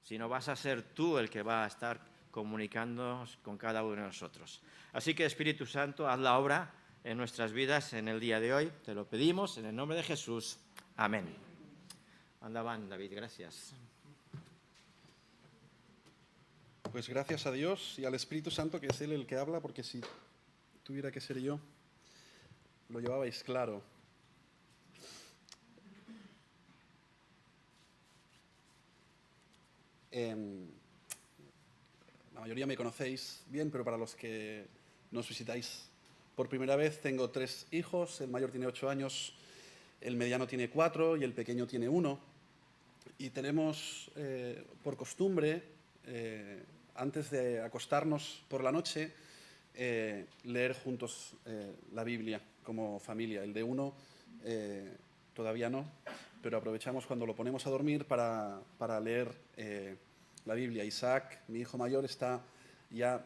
sino vas a ser tú el que va a estar comunicándonos con cada uno de nosotros. Así que, Espíritu Santo, haz la obra en nuestras vidas en el día de hoy. Te lo pedimos en el nombre de Jesús. Amén. Anda, van, David, gracias. Pues gracias a Dios y al Espíritu Santo, que es Él el que habla, porque si tuviera que ser yo, lo llevabais claro. La mayoría me conocéis bien, pero para los que nos visitáis por primera vez, tengo 3 hijos. El mayor tiene 8 años, el mediano tiene 4 y el pequeño tiene 1. Y tenemos por costumbre, antes de acostarnos por la noche, leer juntos la Biblia como familia. El de 1 todavía no, pero aprovechamos cuando lo ponemos a dormir para leer la Biblia. Isaac, mi hijo mayor, está ya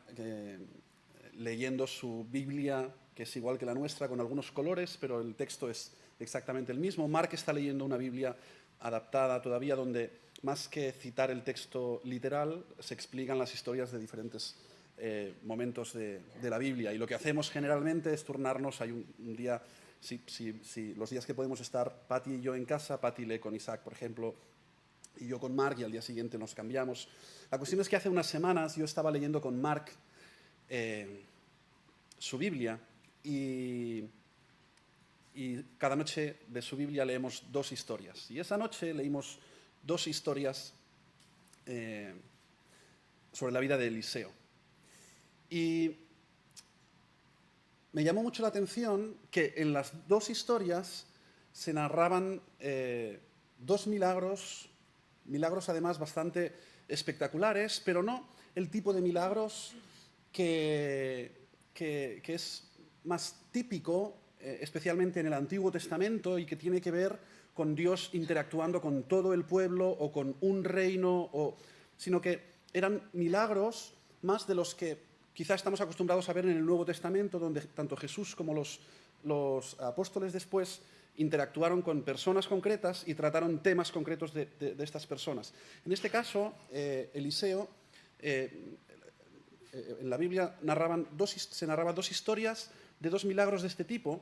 leyendo su Biblia, que es igual que la nuestra, con algunos colores, pero el texto es exactamente el mismo. Mark está leyendo una Biblia adaptada todavía, donde más que citar el texto literal, se explican las historias de diferentes momentos de la Biblia. Y lo que hacemos generalmente es turnarnos. Hay un día, los días que podemos estar Patty y yo en casa, Patty lee con Isaac, por ejemplo, y yo con Mark, y al día siguiente nos cambiamos. La cuestión es que hace unas semanas yo estaba leyendo con Mark su Biblia, y cada noche de su Biblia leemos 2 historias. Y esa noche leímos 2 historias sobre la vida de Eliseo. Y me llamó mucho la atención que en las 2 historias se narraban 2 milagros además bastante espectaculares, pero no el tipo de milagros que es más típico, especialmente en el Antiguo Testamento, y que tiene que ver con Dios interactuando con todo el pueblo o con un reino, sino que eran milagros más de los que quizá estamos acostumbrados a ver en el Nuevo Testamento, donde tanto Jesús como los apóstoles después interactuaron con personas concretas y trataron temas concretos de estas personas. En este caso, Eliseo, en la Biblia se narraban 2 historias de 2 milagros de este tipo,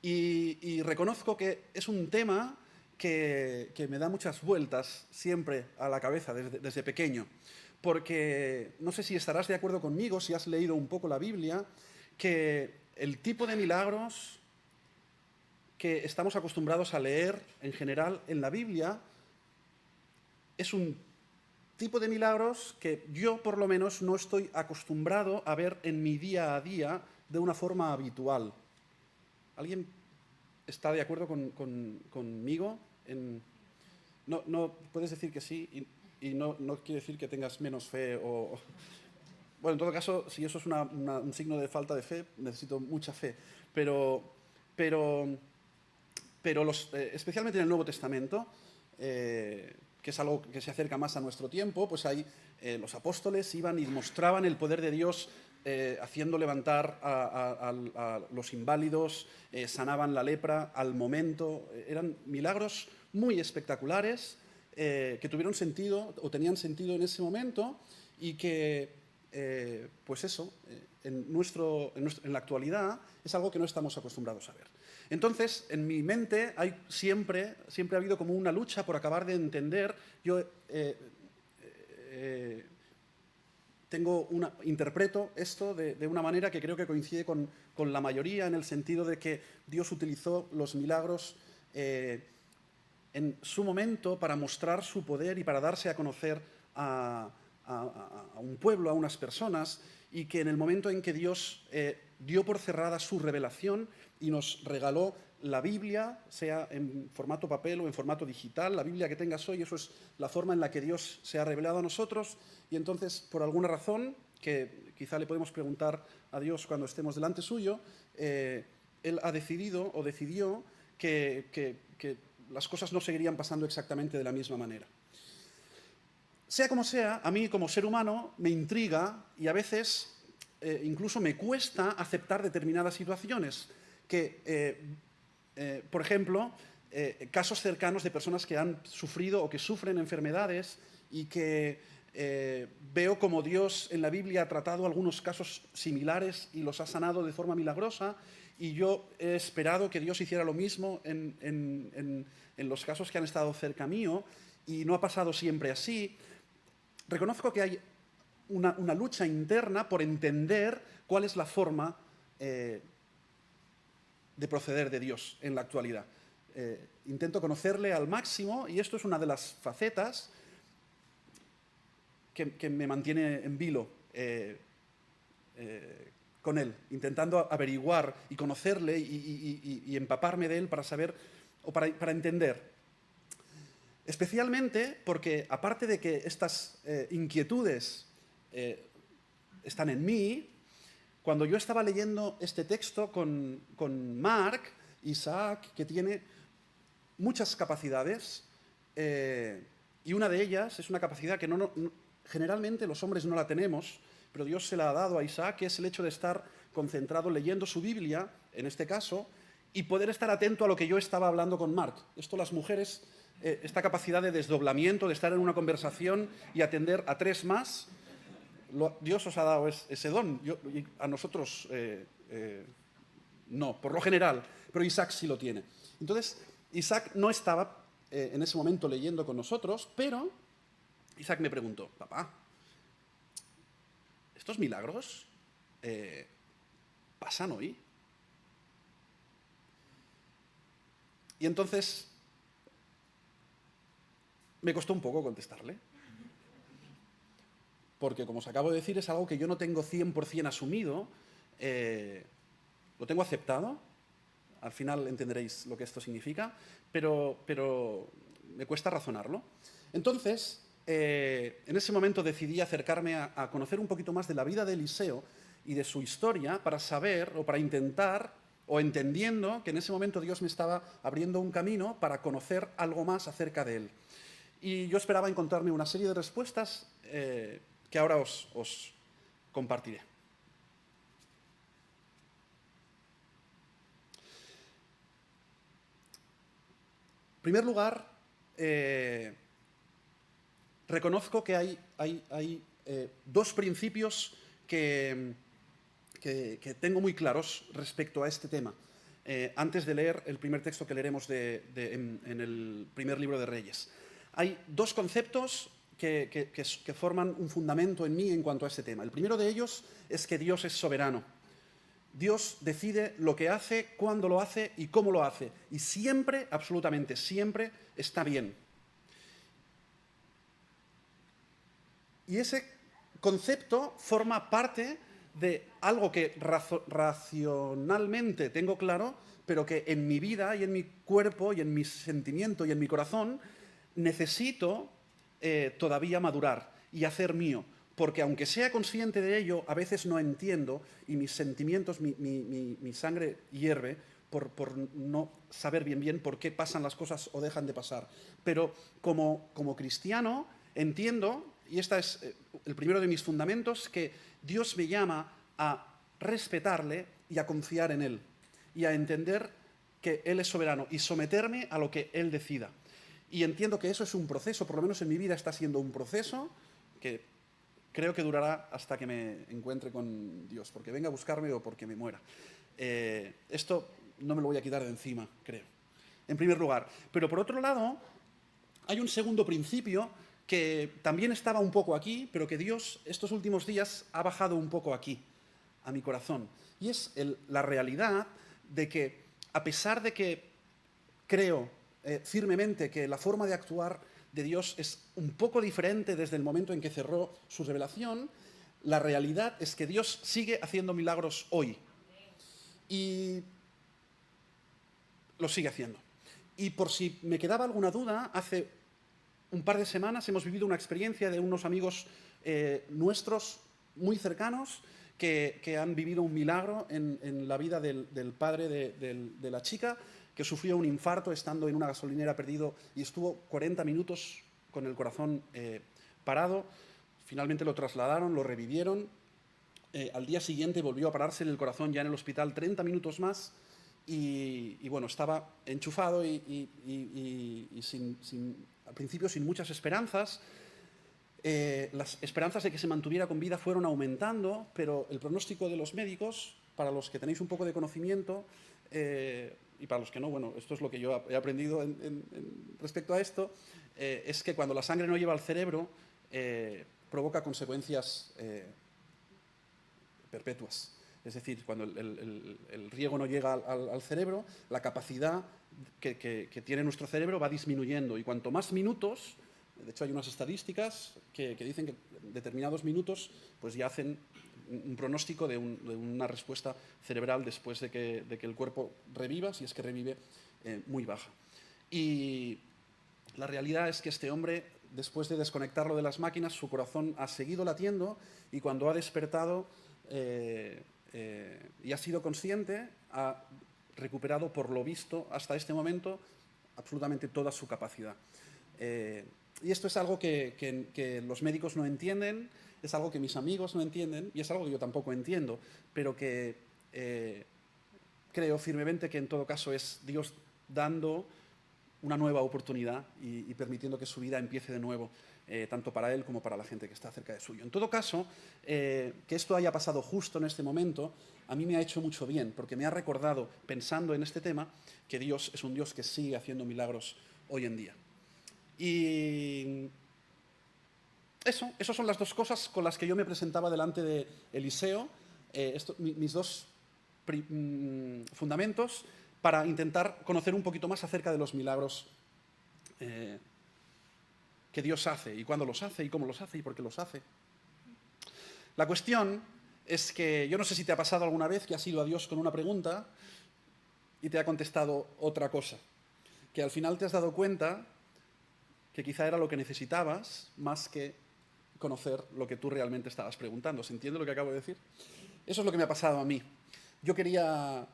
y reconozco que es un tema que me da muchas vueltas siempre a la cabeza desde pequeño, porque no sé si estarás de acuerdo conmigo, si has leído un poco la Biblia, que el tipo de milagros que estamos acostumbrados a leer en general en la Biblia es un tipo de milagros que yo, por lo menos, no estoy acostumbrado a ver en mi día a día de una forma habitual. ¿Alguien está de acuerdo conmigo? No puedes decir que sí, y no quiere decir que tengas menos fe Bueno, en todo caso, si eso es un signo de falta de fe, necesito mucha fe. Pero especialmente en el Nuevo Testamento, que es algo que se acerca más a nuestro tiempo, pues ahí los apóstoles iban y mostraban el poder de Dios haciendo levantar a los inválidos, sanaban la lepra al momento. Eran milagros muy espectaculares que tuvieron sentido o tenían sentido en ese momento, y que, pues eso, en la actualidad es algo que no estamos acostumbrados a ver. Entonces, en mi mente siempre ha habido como una lucha por acabar de entender. Yo interpreto esto de una manera que creo que coincide con la mayoría, en el sentido de que Dios utilizó los milagros en su momento para mostrar su poder y para darse a conocer a un pueblo, a unas personas, y que en el momento en que Dios dio por cerrada su revelación y nos regaló la Biblia, sea en formato papel o en formato digital, la Biblia que tengas hoy, eso es la forma en la que Dios se ha revelado a nosotros. Y entonces, por alguna razón, que quizá le podemos preguntar a Dios cuando estemos delante suyo, Él ha decidido o decidió que las cosas no seguirían pasando exactamente de la misma manera. Sea como sea, a mí como ser humano me intriga, y a veces incluso me cuesta aceptar determinadas situaciones por ejemplo, casos cercanos de personas que han sufrido o que sufren enfermedades y que veo como Dios en la Biblia ha tratado algunos casos similares y los ha sanado de forma milagrosa, y yo he esperado que Dios hiciera lo mismo en los casos que han estado cerca mío, y no ha pasado siempre así. Reconozco que hay una lucha interna por entender cuál es la forma de proceder de Dios en la actualidad. Intento conocerle al máximo, y esto es una de las facetas que me mantiene en vilo con él, intentando averiguar y conocerle y empaparme de él para saber o para entender. Especialmente porque, aparte de que estas inquietudes están en mí, cuando yo estaba leyendo este texto con Mark, Isaac, que tiene muchas capacidades, y una de ellas es una capacidad que generalmente los hombres no la tenemos, pero Dios se la ha dado a Isaac, que es el hecho de estar concentrado leyendo su Biblia, en este caso, y poder estar atento a lo que yo estaba hablando con Mark. Esto las mujeres, esta capacidad de desdoblamiento, de estar en una conversación y atender a tres más, Dios os ha dado ese don. Y a nosotros no, por lo general, pero Isaac sí lo tiene. Entonces, Isaac no estaba en ese momento leyendo con nosotros, pero Isaac me preguntó: papá, ¿estos milagros pasan hoy? Y entonces me costó un poco contestarle, porque, como os acabo de decir, es algo que yo no tengo 100% asumido, lo tengo aceptado. Al final entenderéis lo que esto significa, pero me cuesta razonarlo. Entonces, en ese momento decidí acercarme a conocer un poquito más de la vida de Eliseo y de su historia, para saber, o para intentar, o entendiendo que en ese momento Dios me estaba abriendo un camino para conocer algo más acerca de él. Y yo esperaba encontrarme una serie de respuestas que ahora os compartiré. En primer lugar, reconozco que hay dos principios que tengo muy claros respecto a este tema, antes de leer el primer texto que leeremos en el primer libro de Reyes. Hay dos conceptos que forman un fundamento en mí en cuanto a este tema. El primero de ellos es que Dios es soberano. Dios decide lo que hace, cuándo lo hace y cómo lo hace. Y siempre, absolutamente siempre, está bien. Y ese concepto forma parte de algo que racionalmente tengo claro, pero que en mi vida y en mi cuerpo y en mi sentimiento y en mi corazón necesito todavía madurar y hacer mío. Porque aunque sea consciente de ello, a veces no entiendo, y mis sentimientos, mi sangre hierve por no saber bien por qué pasan las cosas o dejan de pasar. Pero como cristiano entiendo, y este es el primero de mis fundamentos, que Dios me llama a respetarle y a confiar en Él, y a entender que Él es soberano y someterme a lo que Él decida. Y entiendo que eso es un proceso, por lo menos en mi vida está siendo un proceso que creo que durará hasta que me encuentre con Dios, porque venga a buscarme o porque me muera. Esto no me lo voy a quitar de encima, creo, en primer lugar. Pero por otro lado, hay un segundo principio que también estaba un poco aquí, pero que Dios estos últimos días ha bajado un poco aquí, a mi corazón. Y es la realidad de que, a pesar de que creo firmemente que la forma de actuar de Dios es un poco diferente desde el momento en que cerró su revelación, la realidad es que Dios sigue haciendo milagros hoy. Y lo sigue haciendo. Y por si me quedaba alguna duda, hace un par de semanas hemos vivido una experiencia de unos amigos nuestros muy cercanos que han vivido un milagro en la vida del padre de la chica, que sufrió un infarto estando en una gasolinera perdido y estuvo 40 minutos con el corazón parado. Finalmente lo trasladaron, lo revivieron. Al día siguiente volvió a pararse el corazón ya en el hospital 30 minutos más y bueno, estaba enchufado y al principio sin muchas esperanzas. Las esperanzas de que se mantuviera con vida fueron aumentando, pero el pronóstico de los médicos, para los que tenéis un poco de conocimiento, y para los que no, bueno, esto es lo que yo he aprendido respecto a esto, es que cuando la sangre no lleva al cerebro, provoca consecuencias perpetuas. Es decir, cuando el riego no llega al cerebro, la capacidad que tiene nuestro cerebro va disminuyendo. Y cuanto más minutos, de hecho hay unas estadísticas que dicen que determinados minutos pues ya hacen un pronóstico de una respuesta cerebral después de que el cuerpo reviva, si es que revive, muy baja. Y la realidad es que este hombre, después de desconectarlo de las máquinas, su corazón ha seguido latiendo y cuando ha despertado y ha sido consciente, ha recuperado, por lo visto, hasta este momento, absolutamente toda su capacidad. Y esto es algo que los médicos no entienden, es algo que mis amigos no entienden y es algo que yo tampoco entiendo, pero que creo firmemente que en todo caso es Dios dando una nueva oportunidad y permitiendo que su vida empiece de nuevo, tanto para él como para la gente que está cerca de suyo. En todo caso, que esto haya pasado justo en este momento, a mí me ha hecho mucho bien, porque me ha recordado, pensando en este tema, que Dios es un Dios que sigue haciendo milagros hoy en día. Y esas son las dos cosas con las que yo me presentaba delante de Eliseo, mis dos fundamentos para intentar conocer un poquito más acerca de los milagros que Dios hace, y cuándo los hace, y cómo los hace, y por qué los hace. La cuestión es que yo no sé si te ha pasado alguna vez que has ido a Dios con una pregunta y te ha contestado otra cosa, que al final te has dado cuenta que quizá era lo que necesitabas más que conocer lo que tú realmente estabas preguntando. ¿Se entiende lo que acabo de decir? Eso es lo que me ha pasado a mí. Yo quería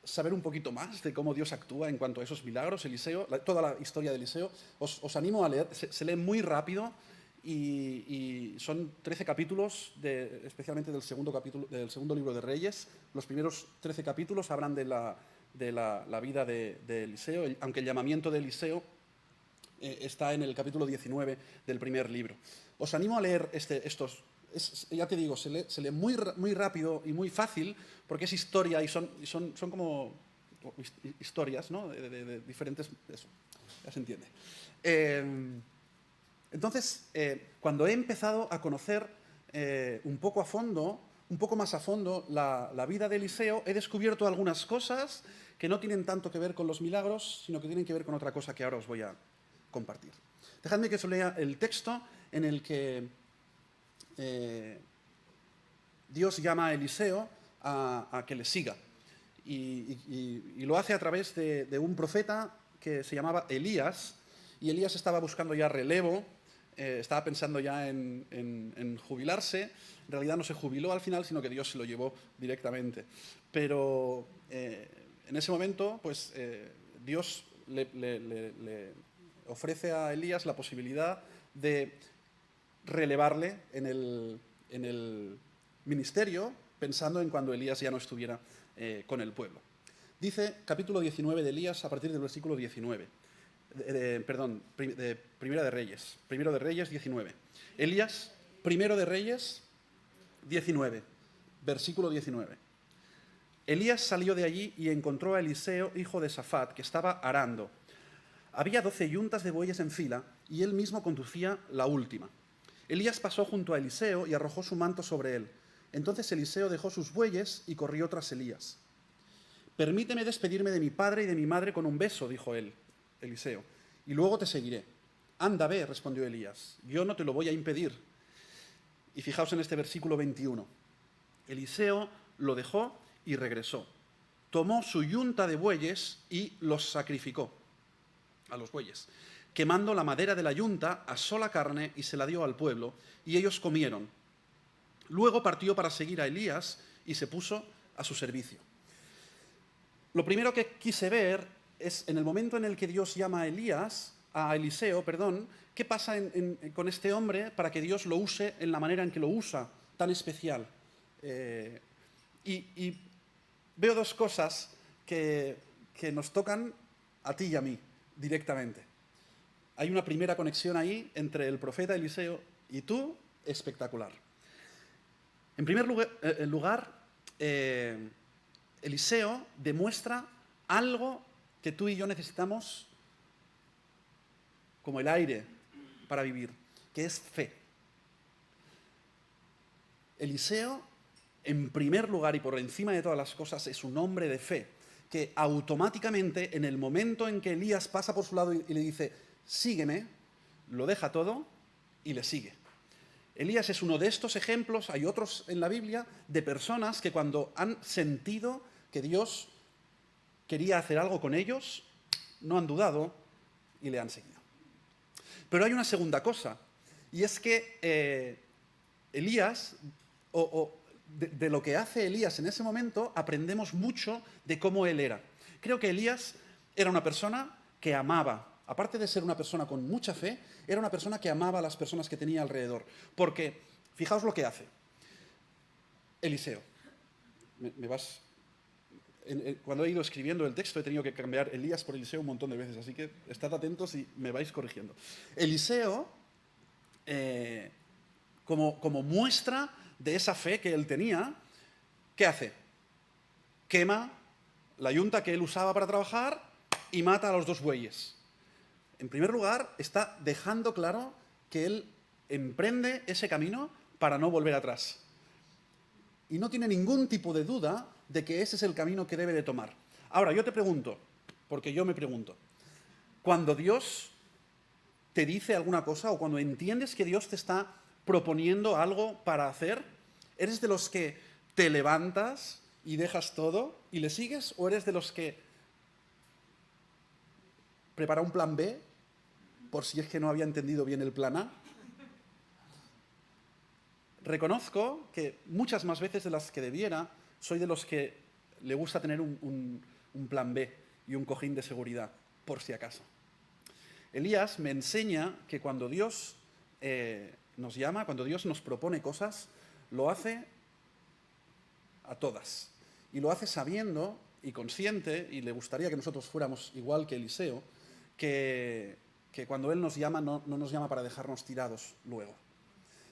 saber un poquito más de cómo Dios actúa en cuanto a esos milagros. Eliseo, toda la historia de Eliseo, os animo a leer, se lee muy rápido y son 13 capítulos, especialmente del segundo libro de Reyes. Los primeros 13 capítulos hablan de la vida de Eliseo, aunque el llamamiento de Eliseo está en el capítulo 19 del primer libro. Os animo a leer estos. Ya te digo, se lee muy rápido y muy fácil porque es historia y son como historias, ¿no? de diferentes... Eso, ya se entiende. Entonces, cuando he empezado a conocer un poco más a fondo la vida de Eliseo, he descubierto algunas cosas que no tienen tanto que ver con los milagros, sino que tienen que ver con otra cosa que ahora os voy a compartir. Dejadme que os lea el texto en el que Dios llama a Eliseo a que le siga. Y lo hace a través de un profeta que se llamaba Elías, y Elías estaba buscando ya relevo, estaba pensando ya en jubilarse. En realidad no se jubiló al final, sino que Dios se lo llevó directamente. Pero en ese momento, pues Dios le ofrece a Elías la posibilidad de relevarle en el ministerio, pensando en cuando Elías ya no estuviera con el pueblo. Dice capítulo 19 de Elías a partir del versículo 19. Primera de Reyes. Primero de Reyes 19. Elías, primero de Reyes 19, versículo 19. Elías salió de allí y encontró a Eliseo, hijo de Safat, que estaba arando. Había 12 yuntas de bueyes en fila y él mismo conducía la última. Elías pasó junto a Eliseo y arrojó su manto sobre él. Entonces Eliseo dejó sus bueyes y corrió tras Elías. «Permíteme despedirme de mi padre y de mi madre con un beso», dijo Eliseo, «y luego te seguiré». «Anda, ve», respondió Elías, «yo no te lo voy a impedir». Y fijaos en este versículo 21. Eliseo lo dejó y regresó. Tomó su yunta de bueyes y los sacrificó a los bueyes. Quemando la madera de la yunta, asó la carne y se la dio al pueblo, y ellos comieron. Luego partió para seguir a Elías y se puso a su servicio. Lo primero que quise ver es, en el momento en el que Dios llama a Eliseo, ¿qué pasa con este hombre para que Dios lo use en la manera en que lo usa, tan especial? Y veo dos cosas que nos tocan a ti y a mí directamente. Hay una primera conexión ahí entre el profeta Eliseo Y tú, espectacular. En primer lugar, Eliseo demuestra algo que tú y yo necesitamos como el aire para vivir, que es fe. Eliseo, en primer lugar y por encima de todas las cosas, es un hombre de fe, que automáticamente, en el momento en que Elías pasa por su lado y le dice, sígueme, lo deja todo y le sigue. Elías es uno de estos ejemplos, hay otros en la Biblia, de personas que cuando han sentido que Dios quería hacer algo con ellos, no han dudado y le han seguido. Pero hay una segunda cosa, y es que Elías, de lo que hace Elías en ese momento, aprendemos mucho de cómo él era. Creo que Elías era una persona que amaba. Aparte de ser una persona con mucha fe, era una persona que amaba a las personas que tenía alrededor. Porque, fijaos lo que hace. Eliseo. Cuando he ido escribiendo el texto he tenido que cambiar Elías por Eliseo un montón de veces, así que estad atentos y me vais corrigiendo. Eliseo, como muestra de esa fe que él tenía, ¿qué hace? Quema la yunta que él usaba para trabajar y mata a los 2 bueyes. En primer lugar, está dejando claro que él emprende ese camino para no volver atrás. Y no tiene ningún tipo de duda de que ese es el camino que debe de tomar. Ahora, yo te pregunto, porque yo me pregunto, cuando Dios te dice alguna cosa o cuando entiendes que Dios te está proponiendo algo para hacer, ¿eres de los que te levantas y dejas todo y le sigues? ¿O eres de los que prepara un plan B por si es que no había entendido bien el plan A? Reconozco que muchas más veces de las que debiera soy de los que le gusta tener un plan B y un cojín de seguridad, por si acaso. Elías me enseña que cuando Dios nos llama, cuando Dios nos propone cosas, lo hace a todas. Y lo hace sabiendo y consciente, y le gustaría que nosotros fuéramos igual que Eliseo, que cuando Él nos llama no nos llama para dejarnos tirados luego,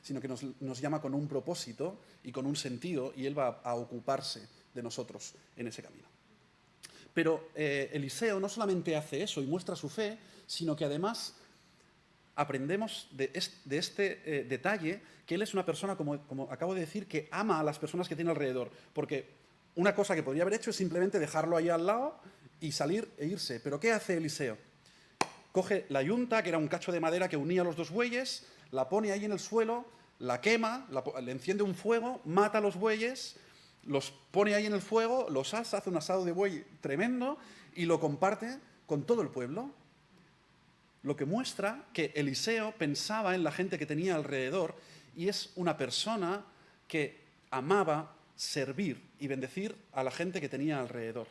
sino que nos llama con un propósito y con un sentido, y Él va a ocuparse de nosotros en ese camino. Pero Eliseo no solamente hace eso y muestra su fe, sino que además aprendemos de este detalle que él es una persona, como acabo de decir, que ama a las personas que tiene alrededor. Porque una cosa que podría haber hecho es simplemente dejarlo ahí al lado y salir e irse. Pero ¿qué hace Eliseo? Coge la yunta, que era un cacho de madera que unía los 2 bueyes, la pone ahí en el suelo, la quema, le enciende un fuego, mata a los bueyes, los pone ahí en el fuego, los asa, hace un asado de buey tremendo y lo comparte con todo el pueblo. Lo que muestra que Eliseo pensaba en la gente que tenía alrededor y es una persona que amaba servir y bendecir a la gente que tenía alrededor.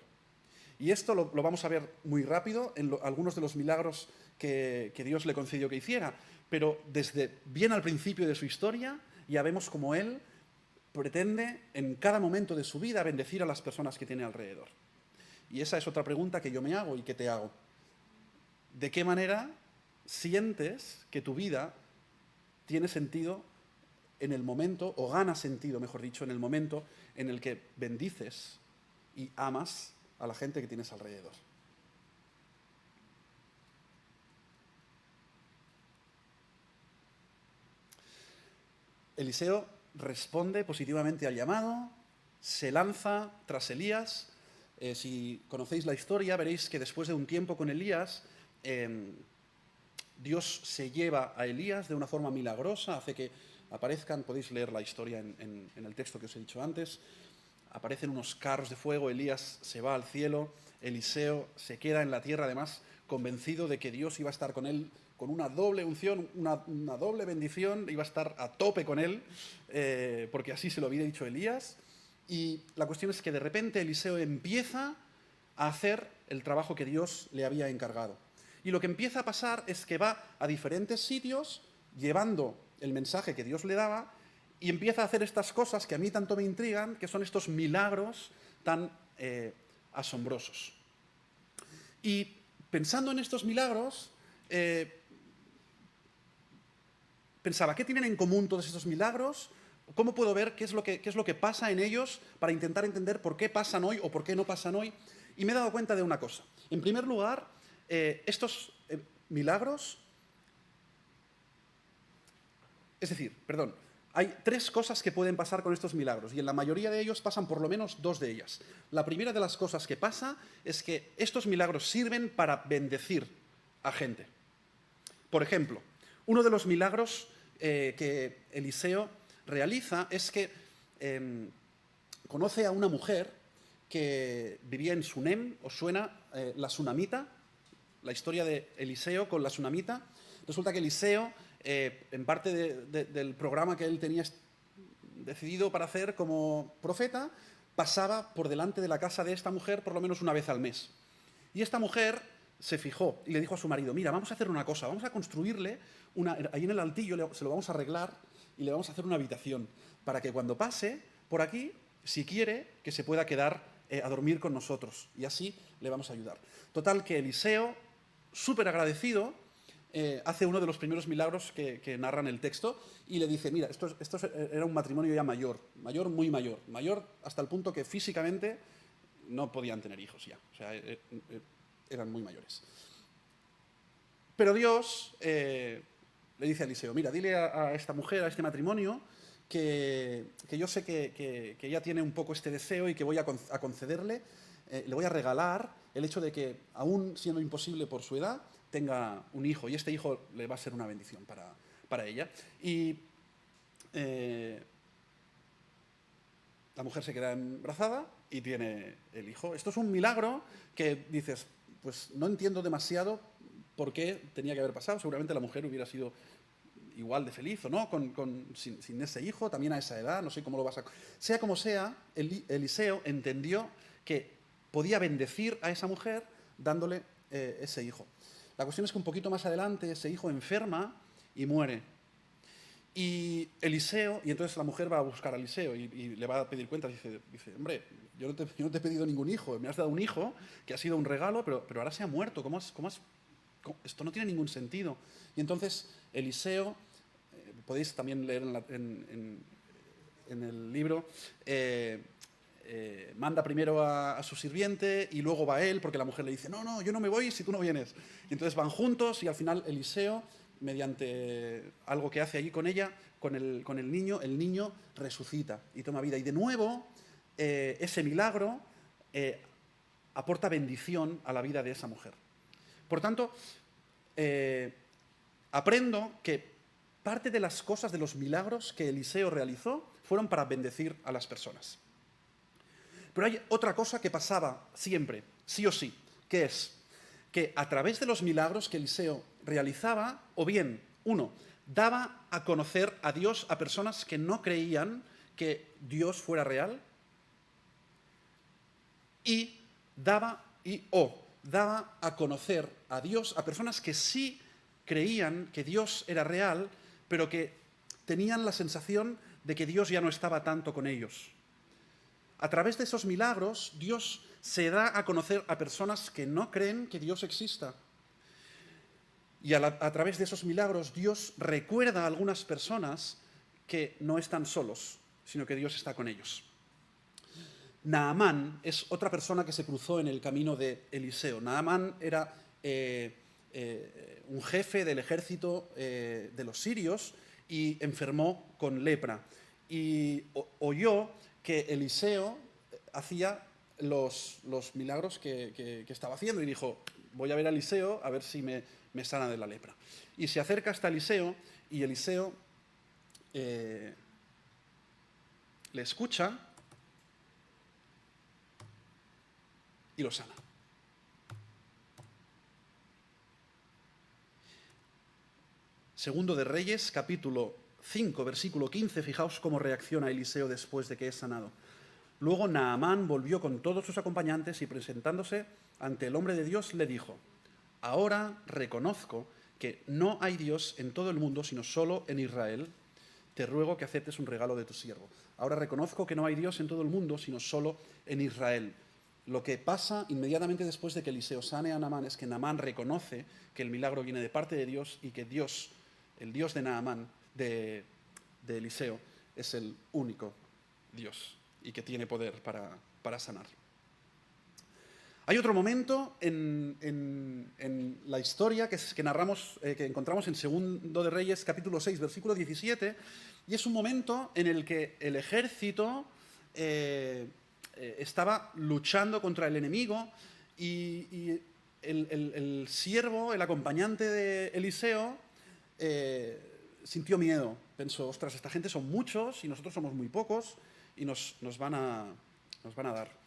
Y esto lo vamos a ver muy rápido en algunos de los milagros que Dios le concedió que hiciera. Pero desde bien al principio de su historia ya vemos cómo él pretende en cada momento de su vida bendecir a las personas que tiene alrededor. Y esa es otra pregunta que yo me hago y que te hago. ¿De qué manera sientes que tu vida tiene sentido en el momento, o gana sentido, mejor dicho, en el momento en el que bendices y amas a la gente que tienes alrededor? Eliseo responde positivamente al llamado, se lanza tras Elías. Si conocéis la historia, veréis que después de un tiempo con Elías, Dios se lleva a Elías de una forma milagrosa, hace que aparezcan, podéis leer la historia en el texto que os he dicho antes, aparecen unos carros de fuego, Elías se va al cielo, Eliseo se queda en la tierra, además convencido de que Dios iba a estar con él con una doble unción, una doble bendición, iba a estar a tope con él, porque así se lo había dicho Elías. Y la cuestión es que de repente Eliseo empieza a hacer el trabajo que Dios le había encargado. Y lo que empieza a pasar es que va a diferentes sitios llevando el mensaje que Dios le daba y empieza a hacer estas cosas que a mí tanto me intrigan, que son estos milagros tan asombrosos. Y pensando en estos milagros, pensaba, ¿qué tienen en común todos estos milagros? ¿Cómo puedo ver qué es lo que pasa en ellos para intentar entender por qué pasan hoy o por qué no pasan hoy? Y me he dado cuenta de una cosa. En primer lugar, estos milagros... Es decir, perdón, hay 3 cosas que pueden pasar con estos milagros y en la mayoría de ellos pasan por lo menos 2 de ellas. La primera de las cosas que pasa es que estos milagros sirven para bendecir a gente. Por ejemplo, uno de los milagros que Eliseo realiza es que conoce a una mujer que vivía en Sunem. ¿Os suena la sunamita? La historia de Eliseo con la sunamita. Resulta que Eliseo, en parte del programa que él tenía decidido para hacer como profeta, pasaba por delante de la casa de esta mujer por lo menos una vez al mes. Y esta mujer se fijó y le dijo a su marido, mira, vamos a hacer una cosa, vamos a construirle, ahí en el altillo se lo vamos a arreglar y le vamos a hacer una habitación para que cuando pase por aquí, si quiere, que se pueda quedar a dormir con nosotros y así le vamos a ayudar. Total, que Eliseo, súper agradecido, hace uno de los primeros milagros que narran el texto y le dice, mira, esto era un matrimonio ya mayor, muy mayor hasta el punto que físicamente no podían tener hijos ya, o sea, eran muy mayores. Pero Dios le dice a Eliseo, mira, dile a esta mujer, a este matrimonio, que yo sé que ella tiene un poco este deseo y que voy a concederle, le voy a regalar el hecho de que, aún siendo imposible por su edad, tenga un hijo, y este hijo le va a ser una bendición para ella. Y la mujer se queda embarazada y tiene el hijo. Esto es un milagro que dices, pues no entiendo demasiado por qué tenía que haber pasado. Seguramente la mujer hubiera sido igual de feliz o no, sin ese hijo, también a esa edad, no sé cómo lo vas a... Sea como sea, Eliseo entendió que podía bendecir a esa mujer dándole ese hijo. La cuestión es que un poquito más adelante ese hijo enferma y muere. Y entonces la mujer va a buscar a Eliseo y le va a pedir cuentas. Dice, hombre, yo no te he pedido ningún hijo, me has dado un hijo que ha sido un regalo, pero ahora se ha muerto. Esto no tiene ningún sentido. Y entonces Eliseo, podéis también leer en el libro, manda primero a su sirviente y luego va él, porque la mujer le dice, no, yo no me voy si tú no vienes. Y entonces van juntos y al final Eliseo, mediante algo que hace allí con ella, con el niño resucita y toma vida. Y de nuevo, ese milagro aporta bendición a la vida de esa mujer. Por tanto, aprendo que parte de las cosas, de los milagros que Eliseo realizó, fueron para bendecir a las personas. Pero hay otra cosa que pasaba siempre, sí o sí, que es que a través de los milagros que Eliseo realizaba, o bien, uno, daba a conocer a Dios a personas que no creían que Dios fuera real, y daba a conocer a Dios a personas que sí creían que Dios era real, pero que tenían la sensación de que Dios ya no estaba tanto con ellos. A través de esos milagros, Dios se da a conocer a personas que no creen que Dios exista. Y a través de esos milagros, Dios recuerda a algunas personas que no están solos, sino que Dios está con ellos. Naamán es otra persona que se cruzó en el camino de Eliseo. Naamán era un jefe del ejército de los sirios y enfermó con lepra. Y oyó que Eliseo hacía los milagros que estaba haciendo y dijo, voy a ver a Eliseo a ver si me sana de la lepra. Y se acerca hasta Eliseo y Eliseo le escucha y lo sana. Segundo de Reyes, capítulo 5, versículo 15, fijaos cómo reacciona Eliseo después de que es sanado. Luego Naamán volvió con todos sus acompañantes y presentándose ante el hombre de Dios le dijo, ahora reconozco que no hay Dios en todo el mundo sino solo en Israel. Te ruego que aceptes un regalo de tu siervo. Ahora reconozco que no hay Dios en todo el mundo sino solo en Israel. Lo que pasa inmediatamente después de que Eliseo sane a Naamán es que Naamán reconoce que el milagro viene de parte de Dios y que Dios, el Dios de Naamán, de Eliseo es el único Dios y que tiene poder para sanar. Hay otro momento en la historia que encontramos en Segundo de Reyes, capítulo 6, versículo 17, y es un momento en el que el ejército estaba luchando contra el enemigo y el siervo, el acompañante de Eliseo, sintió miedo. Pensó, ostras, esta gente son muchos y nosotros somos muy pocos y nos van a dar.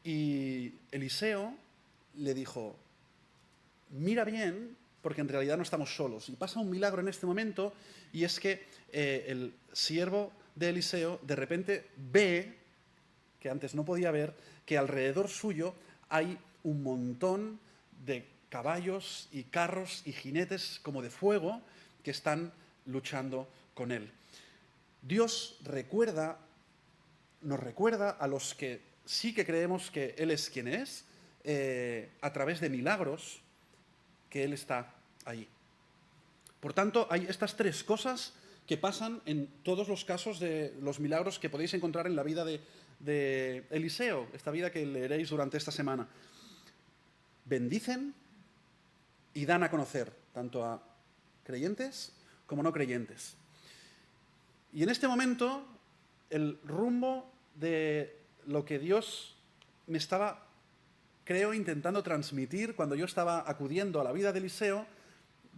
Y Eliseo le dijo, mira bien, porque en realidad no estamos solos. Y pasa un milagro en este momento, y es que el siervo de Eliseo de repente ve, que antes no podía ver, que alrededor suyo hay un montón de caballos y carros y jinetes como de fuego que están luchando con él. Dios nos recuerda a los que sí que creemos que Él es quien es, a través de milagros, que Él está ahí. Por tanto, hay estas tres cosas que pasan en todos los casos de los milagros que podéis encontrar en la vida de Eliseo, esta vida que leeréis durante esta semana. Bendicen y dan a conocer, tanto a creyentes como no creyentes. Y en este momento, el rumbo de lo que Dios me estaba, creo, intentando transmitir cuando yo estaba acudiendo a la vida de Eliseo,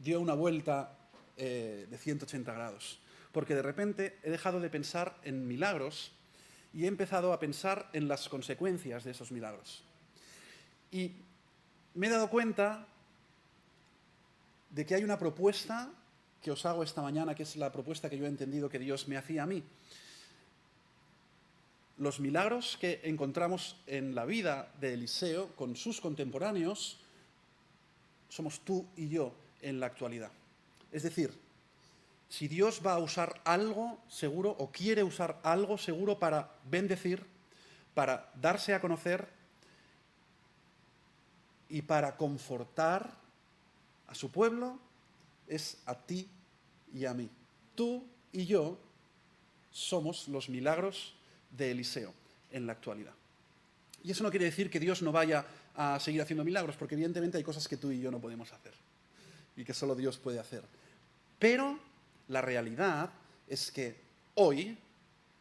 dio una vuelta de 180 grados. Porque de repente he dejado de pensar en milagros y he empezado a pensar en las consecuencias de esos milagros. Y me he dado cuenta de que hay una propuesta que os hago esta mañana, que es la propuesta que yo he entendido que Dios me hacía a mí. Los milagros que encontramos en la vida de Eliseo con sus contemporáneos somos tú y yo en la actualidad. Es decir, si Dios va a usar algo seguro o quiere usar algo seguro para bendecir, para darse a conocer y para confortar a su pueblo, es a ti y a mí. Tú y yo somos los milagros de Eliseo en la actualidad. Y eso no quiere decir que Dios no vaya a seguir haciendo milagros, porque evidentemente hay cosas que tú y yo no podemos hacer y que solo Dios puede hacer. Pero la realidad es que hoy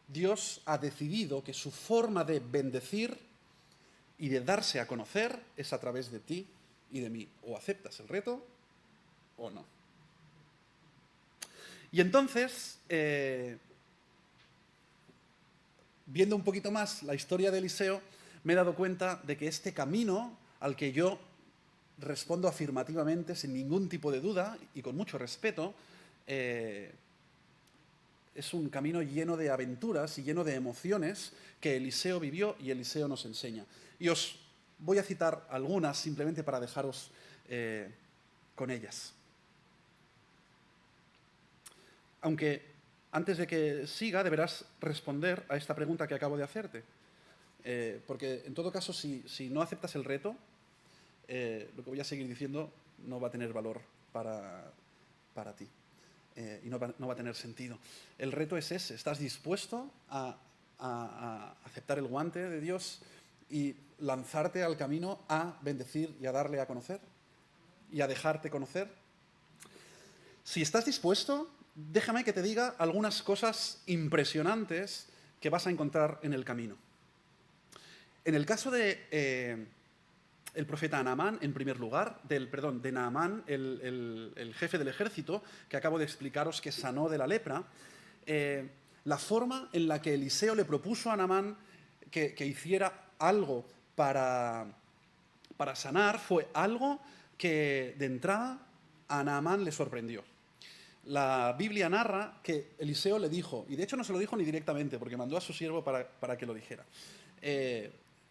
Dios ha decidido que su forma de bendecir y de darse a conocer es a través de ti y de mí. O aceptas el reto o no. Y entonces, viendo un poquito más la historia de Eliseo, me he dado cuenta de que este camino al que yo respondo afirmativamente, sin ningún tipo de duda y con mucho respeto, es un camino lleno de aventuras y lleno de emociones que Eliseo vivió y Eliseo nos enseña. Y os voy a citar algunas simplemente para dejaros con ellas. Aunque antes de que siga, deberás responder a esta pregunta que acabo de hacerte. Porque, en todo caso, si no aceptas el reto, lo que voy a seguir diciendo no va a tener valor para ti. Y no va a tener sentido. El reto es ese. ¿Estás dispuesto a aceptar el guante de Dios y lanzarte al camino a bendecir y a darle a conocer? ¿Y a dejarte conocer? Si estás dispuesto, déjame que te diga algunas cosas impresionantes que vas a encontrar en el camino. En el caso de el profeta Naamán, en primer lugar, de Naamán, el jefe del ejército, que acabo de explicaros que sanó de la lepra, la forma en la que Eliseo le propuso a Naamán que hiciera algo para sanar fue algo que de entrada a Naamán le sorprendió. La Biblia narra que Eliseo le dijo, y de hecho no se lo dijo ni directamente, porque mandó a su siervo para que lo dijera.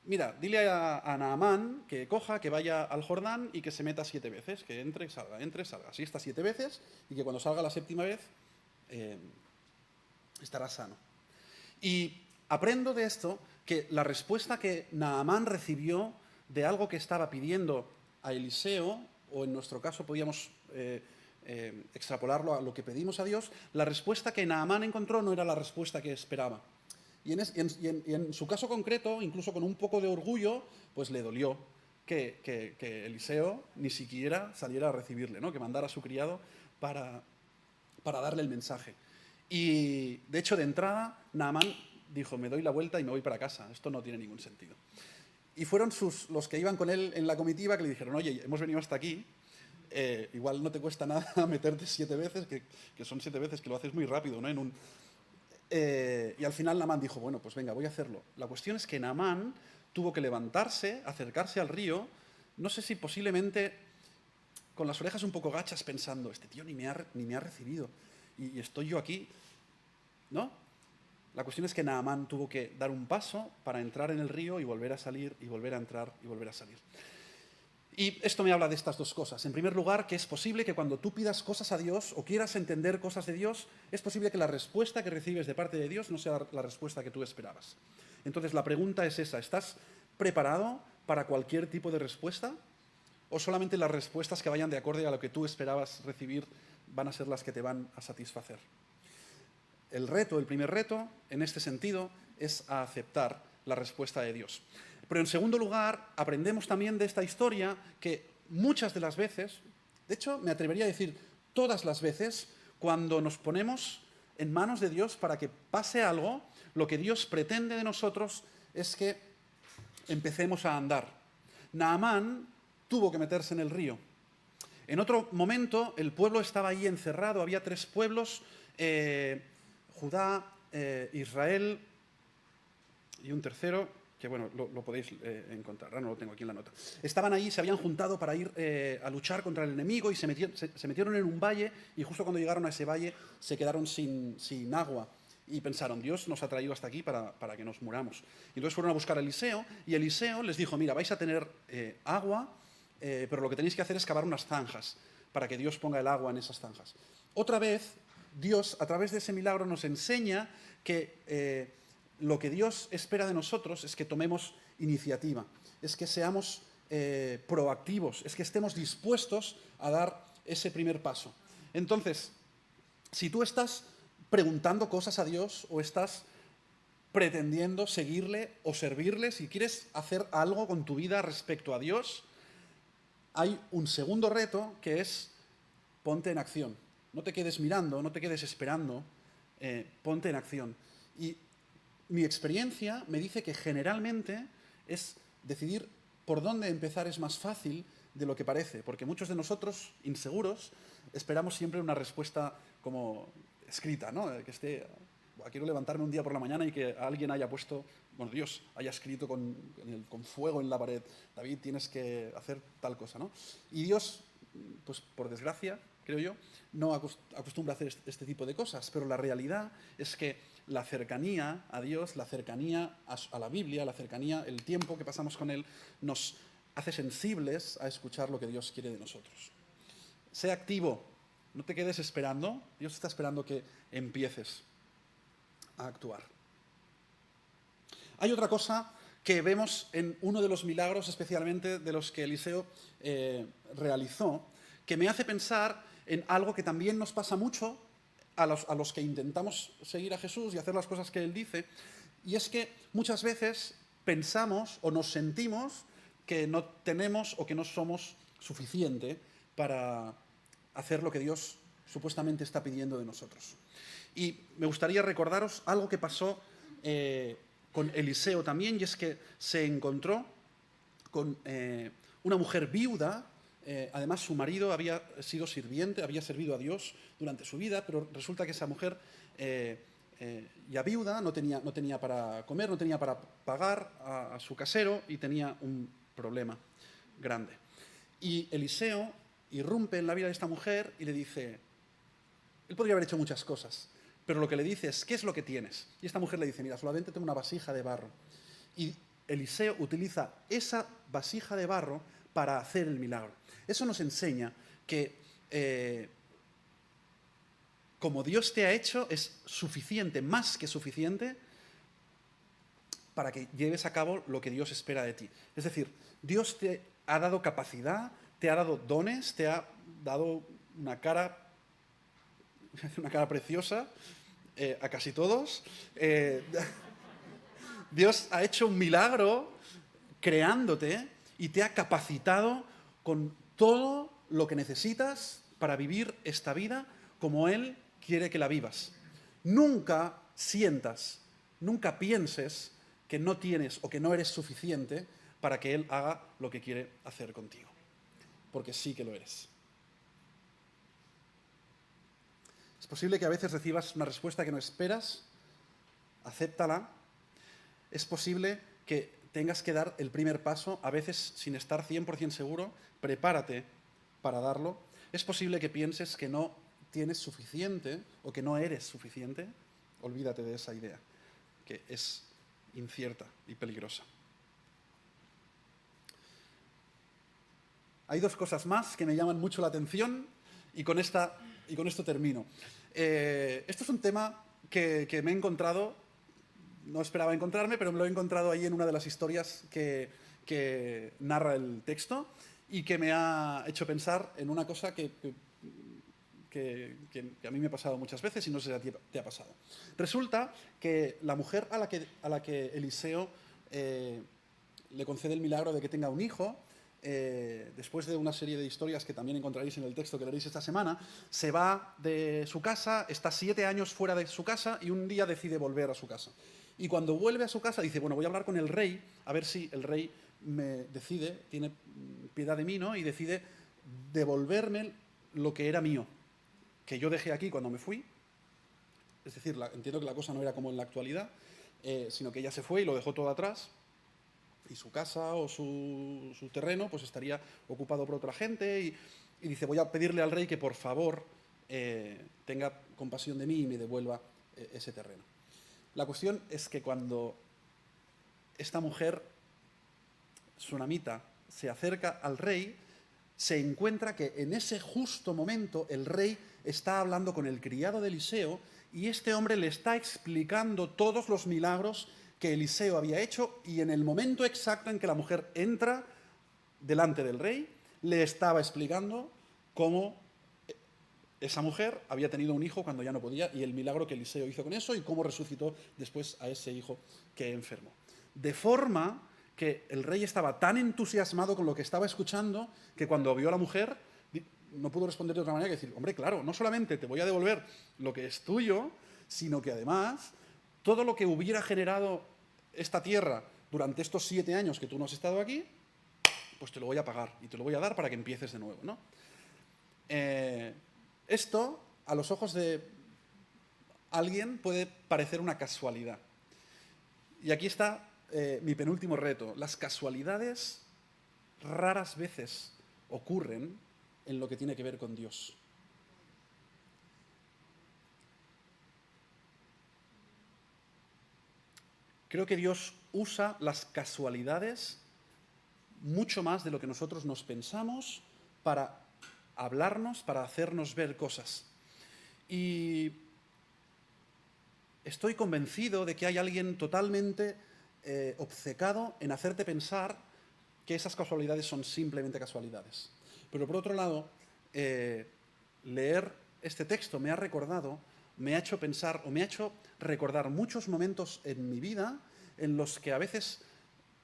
Mira, dile a Naamán que coja, que vaya al Jordán y que se meta 7 veces, que entre, salga. Así está 7 veces, y que cuando salga la 7ª vez estará sano. Y aprendo de esto que la respuesta que Naamán recibió de algo que estaba pidiendo a Eliseo, o en nuestro caso podíamos extrapolarlo a lo que pedimos a Dios, la respuesta que Naamán encontró no era la respuesta que esperaba. Y en su caso concreto, incluso con un poco de orgullo, pues le dolió que Eliseo ni siquiera saliera a recibirle, ¿no? Que mandara a su criado para darle el mensaje. Y de hecho, de entrada, Naamán dijo: me doy la vuelta y me voy para casa, esto no tiene ningún sentido. Y fueron los que iban con él en la comitiva que le dijeron: oye, hemos venido hasta aquí, igual no te cuesta nada meterte 7 veces, que son 7 veces, que lo haces muy rápido, ¿no? Y al final Naamán dijo: bueno, pues venga, voy a hacerlo. La cuestión es que Naamán tuvo que levantarse, acercarse al río, no sé si posiblemente con las orejas un poco gachas, pensando: este tío ni me ha recibido, y estoy yo aquí, ¿no? La cuestión es que Naamán tuvo que dar un paso para entrar en el río y volver a salir, y volver a entrar y volver a salir. Y esto me habla de estas dos cosas. En primer lugar, que es posible que cuando tú pidas cosas a Dios o quieras entender cosas de Dios, es posible que la respuesta que recibes de parte de Dios no sea la respuesta que tú esperabas. Entonces la pregunta es esa: ¿estás preparado para cualquier tipo de respuesta? ¿O solamente las respuestas que vayan de acorde a lo que tú esperabas recibir van a ser las que te van a satisfacer? El primer reto, en este sentido, es a aceptar la respuesta de Dios. Pero en segundo lugar, aprendemos también de esta historia que muchas de las veces, de hecho me atrevería a decir todas las veces, cuando nos ponemos en manos de Dios para que pase algo, lo que Dios pretende de nosotros es que empecemos a andar. Naamán tuvo que meterse en el río. En otro momento el pueblo estaba ahí encerrado, había 3 pueblos, Judá, Israel y un tercero, que bueno, lo podéis encontrar, no lo tengo aquí en la nota. Estaban ahí, se habían juntado para ir a luchar contra el enemigo y se metieron en un valle, y justo cuando llegaron a ese valle se quedaron sin agua. Y pensaron: Dios nos ha traído hasta aquí para que nos muramos. Y entonces fueron a buscar a Eliseo, y Eliseo les dijo: mira, vais a tener agua, pero lo que tenéis que hacer es cavar unas zanjas para que Dios ponga el agua en esas zanjas. Otra vez, Dios, a través de ese milagro, nos enseña que lo que Dios espera de nosotros es que tomemos iniciativa, es que seamos proactivos, es que estemos dispuestos a dar ese primer paso. Entonces, si tú estás preguntando cosas a Dios, o estás pretendiendo seguirle o servirle, si quieres hacer algo con tu vida respecto a Dios, hay un segundo reto, que es: ponte en acción. No te quedes mirando, no te quedes esperando, ponte en acción. Y mi experiencia me dice que generalmente es decidir por dónde empezar es más fácil de lo que parece, porque muchos de nosotros, inseguros, esperamos siempre una respuesta como escrita, ¿no? Que esté: quiero levantarme un día por la mañana y que alguien haya puesto, bueno, Dios haya escrito con fuego en la pared: David, tienes que hacer tal cosa, ¿no? Y Dios, pues por desgracia, creo yo, no acostumbra a hacer este tipo de cosas, pero la realidad es que la cercanía a Dios, la cercanía a la Biblia, la cercanía, el tiempo que pasamos con Él, nos hace sensibles a escuchar lo que Dios quiere de nosotros. Sé activo, no te quedes esperando. Dios está esperando que empieces a actuar. Hay otra cosa que vemos en uno de los milagros, especialmente de los que Eliseo realizó, que me hace pensar en algo que también nos pasa mucho a los que intentamos seguir a Jesús y hacer las cosas que Él dice, y es que muchas veces pensamos o nos sentimos que no tenemos o que no somos suficiente para hacer lo que Dios supuestamente está pidiendo de nosotros. Y me gustaría recordaros algo que pasó con Eliseo también, y es que se encontró con una mujer viuda. Además, su marido había sido sirviente, había servido a Dios durante su vida, pero resulta que esa mujer, ya viuda, no tenía para comer, no tenía para pagar a su casero, y tenía un problema grande. Y Eliseo irrumpe en la vida de esta mujer y le dice: él podría haber hecho muchas cosas, pero lo que le dice es: ¿qué es lo que tienes? Y esta mujer le dice: mira, solamente tengo una vasija de barro. Y Eliseo utiliza esa vasija de barro para hacer el milagro. Eso nos enseña que como Dios te ha hecho, es suficiente, más que suficiente, para que lleves a cabo lo que Dios espera de ti. Es decir, Dios te ha dado capacidad, te ha dado dones, te ha dado una cara preciosa, a casi todos. Dios ha hecho un milagro creándote y te ha capacitado con todo lo que necesitas para vivir esta vida como Él quiere que la vivas. Nunca sientas, nunca pienses que no tienes o que no eres suficiente para que Él haga lo que quiere hacer contigo, porque sí que lo eres. Es posible que a veces recibas una respuesta que no esperas, acéptala. Es posible que tengas que dar el primer paso, a veces sin estar 100% seguro, prepárate para darlo. Es posible que pienses que no tienes suficiente o que no eres suficiente. Olvídate de esa idea, que es incierta y peligrosa. Hay dos cosas más que me llaman mucho la atención y con esto termino. Esto es un tema que me he encontrado, no esperaba encontrarme, pero me lo he encontrado ahí en una de las historias que narra el texto y que me ha hecho pensar en una cosa que a mí me ha pasado muchas veces y no sé si a ti te ha pasado. Resulta que la mujer a la que Eliseo le concede el milagro de que tenga un hijo, después de una serie de historias que también encontraréis en el texto que leeréis esta semana, se va de su casa, está 7 años fuera de su casa y un día decide volver a su casa. Y cuando vuelve a su casa dice, bueno, voy a hablar con el rey, a ver si el rey me decide, tiene piedad de mí, ¿no? Y decide devolverme lo que era mío, que yo dejé aquí cuando me fui. Es decir, entiendo que la cosa no era como en la actualidad, sino que ella se fue y lo dejó todo atrás. Y su casa o su terreno pues estaría ocupado por otra gente y dice, voy a pedirle al rey que por favor tenga compasión de mí y me devuelva ese terreno. La cuestión es que cuando esta mujer sunamita se acerca al rey, se encuentra que en ese justo momento el rey está hablando con el criado de Eliseo y este hombre le está explicando todos los milagros que Eliseo había hecho y en el momento exacto en que la mujer entra delante del rey, le estaba explicando cómo esa mujer había tenido un hijo cuando ya no podía y el milagro que Eliseo hizo con eso y cómo resucitó después a ese hijo que enfermó. De forma que el rey estaba tan entusiasmado con lo que estaba escuchando que cuando vio a la mujer no pudo responder de otra manera que decir, hombre, claro, no solamente te voy a devolver lo que es tuyo, sino que además todo lo que hubiera generado esta tierra durante estos 7 años que tú no has estado aquí, pues te lo voy a pagar y te lo voy a dar para que empieces de nuevo, ¿no? Esto, a los ojos de alguien, puede parecer una casualidad. Y aquí está mi penúltimo reto. Las casualidades raras veces ocurren en lo que tiene que ver con Dios. Creo que Dios usa las casualidades mucho más de lo que nosotros nos pensamos para hablarnos, para hacernos ver cosas. Y estoy convencido de que hay alguien totalmente obcecado en hacerte pensar que esas casualidades son simplemente casualidades. Pero por otro lado, leer este texto me ha recordado, me ha hecho pensar o me ha hecho recordar muchos momentos en mi vida en los que a veces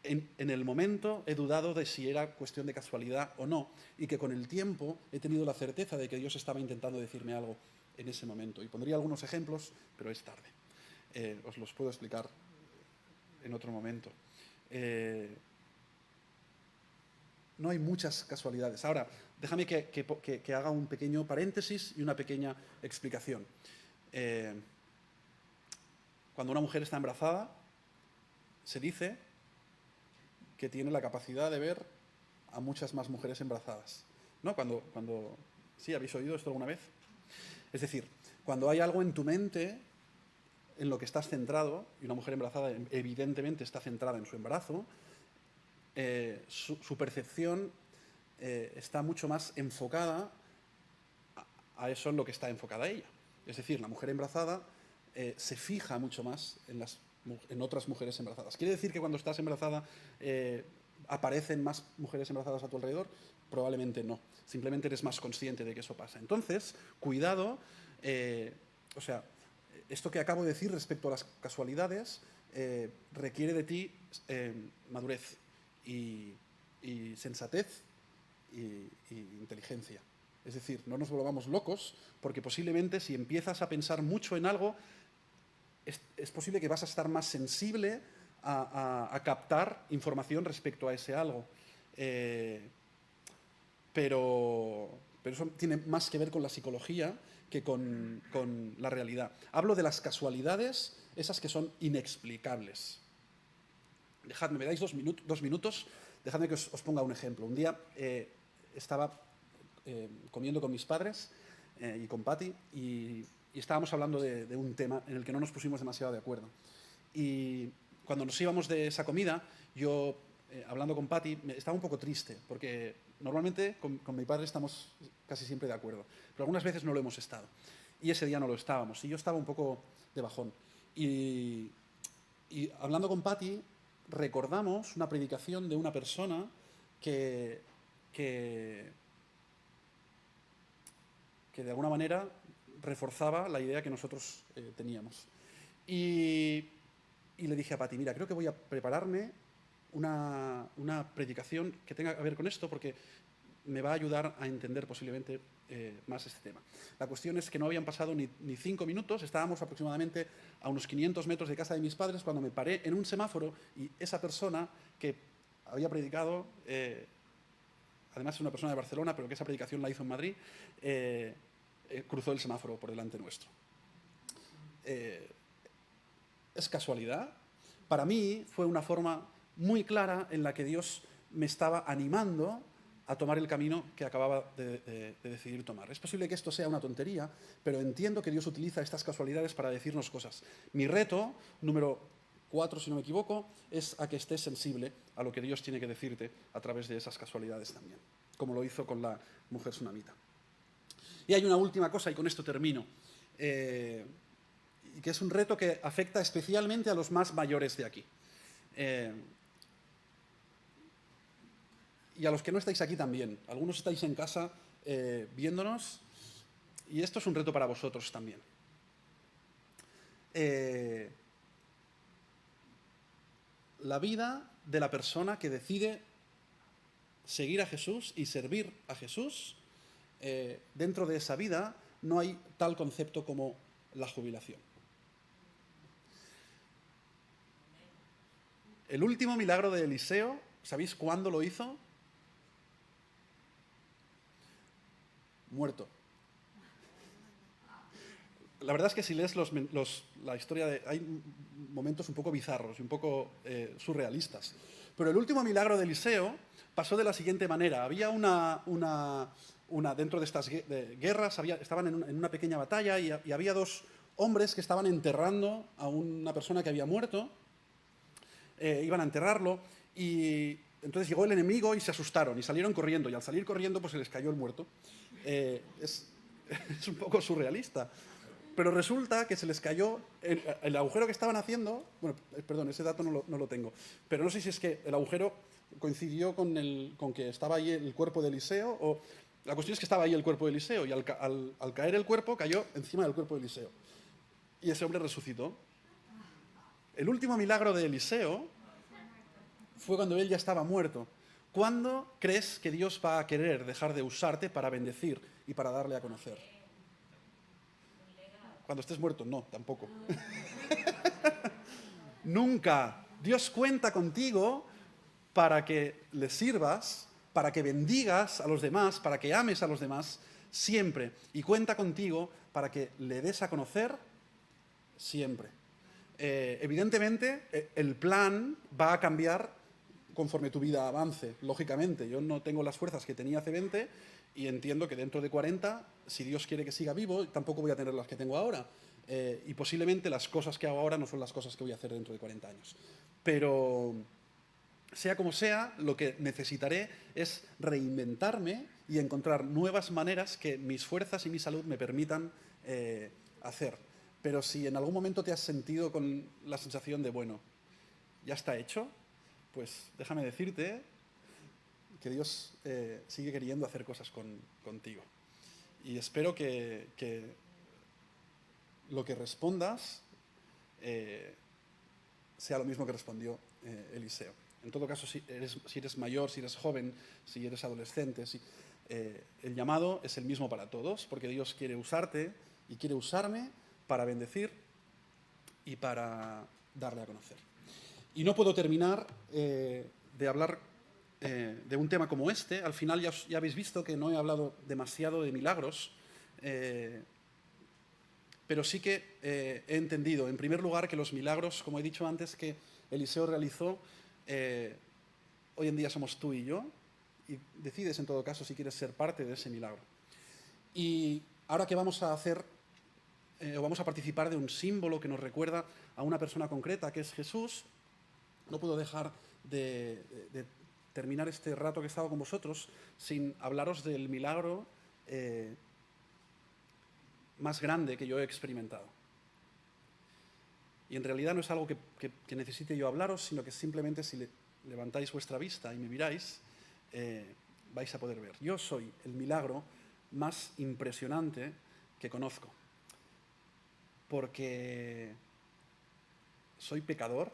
en el momento he dudado de si era cuestión de casualidad o no y que con el tiempo he tenido la certeza de que Dios estaba intentando decirme algo en ese momento. Y pondría algunos ejemplos, pero es tarde. Os los puedo explicar en otro momento. No hay muchas casualidades. Ahora, déjame que haga un pequeño paréntesis y una pequeña explicación. Cuando una mujer está embarazada, se dice que tiene la capacidad de ver a muchas más mujeres embarazadas. ¿No? ¿Sí habéis oído esto alguna vez? Es decir, cuando hay algo en tu mente en lo que estás centrado, y una mujer embarazada evidentemente está centrada en su embarazo, su percepción está mucho más enfocada a eso en lo que está enfocada ella. Es decir, la mujer embarazada se fija mucho más en otras mujeres embarazadas. Quiere decir que cuando estás embarazada ¿Aparecen más mujeres embarazadas a tu alrededor? Probablemente no. Simplemente eres más consciente de que eso pasa. Entonces, cuidado, o sea, esto que acabo de decir respecto a las casualidades requiere de ti madurez y sensatez y inteligencia. Es decir, no nos volvamos locos, porque posiblemente si empiezas a pensar mucho en algo, es posible que vas a estar más sensible a captar información respecto a ese algo. Pero eso tiene más que ver con la psicología que con la realidad. Hablo de las casualidades, esas que son inexplicables. Dejadme, me dais dos minutos, dejadme que os ponga un ejemplo. Un día estaba comiendo con mis padres y con Patti y estábamos hablando de un tema en el que no nos pusimos demasiado de acuerdo. Y cuando nos íbamos de esa comida, yo, hablando con Patti, estaba un poco triste, porque normalmente con mi padre estamos casi siempre de acuerdo, pero algunas veces no lo hemos estado. Y ese día no lo estábamos, y yo estaba un poco de bajón. Y hablando con Patti, recordamos una predicación de una persona que de alguna manera reforzaba la idea que nosotros teníamos. Y le dije a Patti, mira, creo que voy a prepararme una predicación que tenga que ver con esto, porque me va a ayudar a entender posiblemente más este tema. La cuestión es que no habían pasado ni 5 minutos, estábamos aproximadamente a unos 500 metros de casa de mis padres cuando me paré en un semáforo y esa persona que había predicado, además es una persona de Barcelona, pero que esa predicación la hizo en Madrid, cruzó el semáforo por delante nuestro. ¿Es casualidad? Para mí fue una forma muy clara en la que Dios me estaba animando a tomar el camino que acababa de decidir tomar. Es posible que esto sea una tontería, pero entiendo que Dios utiliza estas casualidades para decirnos cosas. Mi reto, número 4, si no me equivoco, es a que estés sensible a lo que Dios tiene que decirte a través de esas casualidades también, como lo hizo con la mujer sunamita. Y hay una última cosa, y con esto termino, y que es un reto que afecta especialmente a los más mayores de aquí. Y a los que no estáis aquí también. Algunos estáis en casa viéndonos, y esto es un reto para vosotros también. La vida de la persona que decide seguir a Jesús y servir a Jesús, dentro de esa vida no hay tal concepto como la jubilación. El último milagro de Eliseo, ¿sabéis cuándo lo hizo? Muerto. La verdad es que si lees la historia, hay momentos un poco bizarros y un poco surrealistas. Pero el último milagro de Eliseo pasó de la siguiente manera. Había dentro de estas guerras, estaban en una pequeña batalla y había 2 hombres que estaban enterrando a una persona que había muerto. Iban a enterrarlo y entonces llegó el enemigo y se asustaron y salieron corriendo, y al salir corriendo pues se les cayó el muerto. Es un poco surrealista, pero resulta que se les cayó el agujero que estaban haciendo. Bueno, perdón, ese dato no lo tengo, pero no sé si es que el agujero coincidió con que estaba ahí el cuerpo de Eliseo, o la cuestión es que estaba ahí el cuerpo de Eliseo, y al caer el cuerpo cayó encima del cuerpo de Eliseo y ese hombre resucitó. El último milagro de Eliseo fue cuando él ya estaba muerto. ¿Cuándo crees que Dios va a querer dejar de usarte para bendecir y para darle a conocer? Cuando estés muerto, no, tampoco. Nunca. Dios cuenta contigo para que le sirvas, para que bendigas a los demás, para que ames a los demás, siempre. Y cuenta contigo para que le des a conocer siempre. Evidentemente, el plan va a cambiar conforme tu vida avance, lógicamente. Yo no tengo las fuerzas que tenía hace 20 y entiendo que dentro de 40, si Dios quiere que siga vivo, tampoco voy a tener las que tengo ahora. Y posiblemente las cosas que hago ahora no son las cosas que voy a hacer dentro de 40 años. Pero, sea como sea, lo que necesitaré es reinventarme y encontrar nuevas maneras que mis fuerzas y mi salud me permitan hacer. Pero si en algún momento te has sentido con la sensación de, bueno, ya está hecho, pues déjame decirte que Dios sigue queriendo hacer cosas contigo. Y espero que lo que respondas sea lo mismo que respondió Eliseo. En todo caso, si eres mayor, si eres joven, si eres adolescente, el llamado es el mismo para todos, porque Dios quiere usarte y quiere usarme para bendecir y para darle a conocer. Y no puedo terminar de hablar de un tema como este. Al final ya habéis visto que no he hablado demasiado de milagros, pero sí que he entendido, en primer lugar, que los milagros, como he dicho antes, que Eliseo realizó, hoy en día somos tú y yo, y decides en todo caso si quieres ser parte de ese milagro. Y ahora que vamos a hacer, o vamos a participar de un símbolo que nos recuerda a una persona concreta, que es Jesús, no puedo dejar de terminar este rato que he estado con vosotros sin hablaros del milagro más grande que yo he experimentado. Y en realidad no es algo que necesite yo hablaros, sino que simplemente si levantáis vuestra vista y me miráis, vais a poder ver. Yo soy el milagro más impresionante que conozco, porque soy pecador,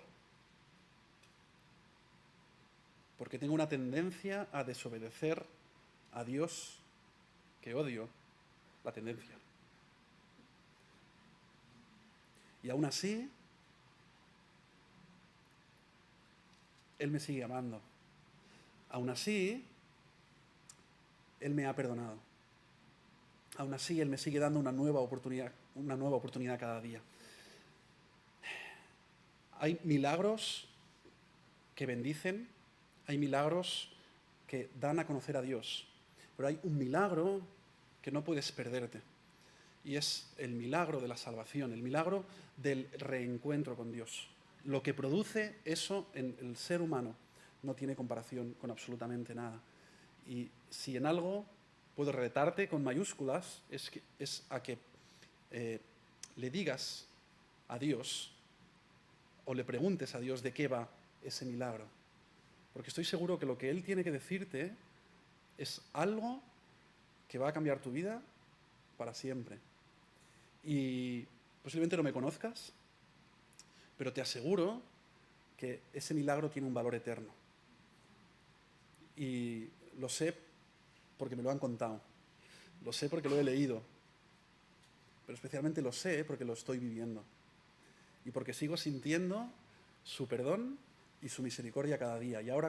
porque tengo una tendencia a desobedecer a Dios, que odio la tendencia. Y aún así, Él me sigue amando. Aún así, Él me ha perdonado. Aún así, Él me sigue dando una nueva oportunidad cada día. Hay milagros que bendicen, hay milagros que dan a conocer a Dios, pero hay un milagro que no puedes perderte, y es el milagro de la salvación, el milagro del reencuentro con Dios. Lo que produce eso en el ser humano no tiene comparación con absolutamente nada. Y si en algo puedo retarte con mayúsculas, es a que le digas a Dios o le preguntes a Dios de qué va ese milagro. Porque estoy seguro que lo que Él tiene que decirte es algo que va a cambiar tu vida para siempre. Y posiblemente no me conozcas, pero te aseguro que ese milagro tiene un valor eterno. Y lo sé porque me lo han contado, lo sé porque lo he leído, pero especialmente lo sé porque lo estoy viviendo. Y porque sigo sintiendo su perdón y su misericordia cada día. Y ahora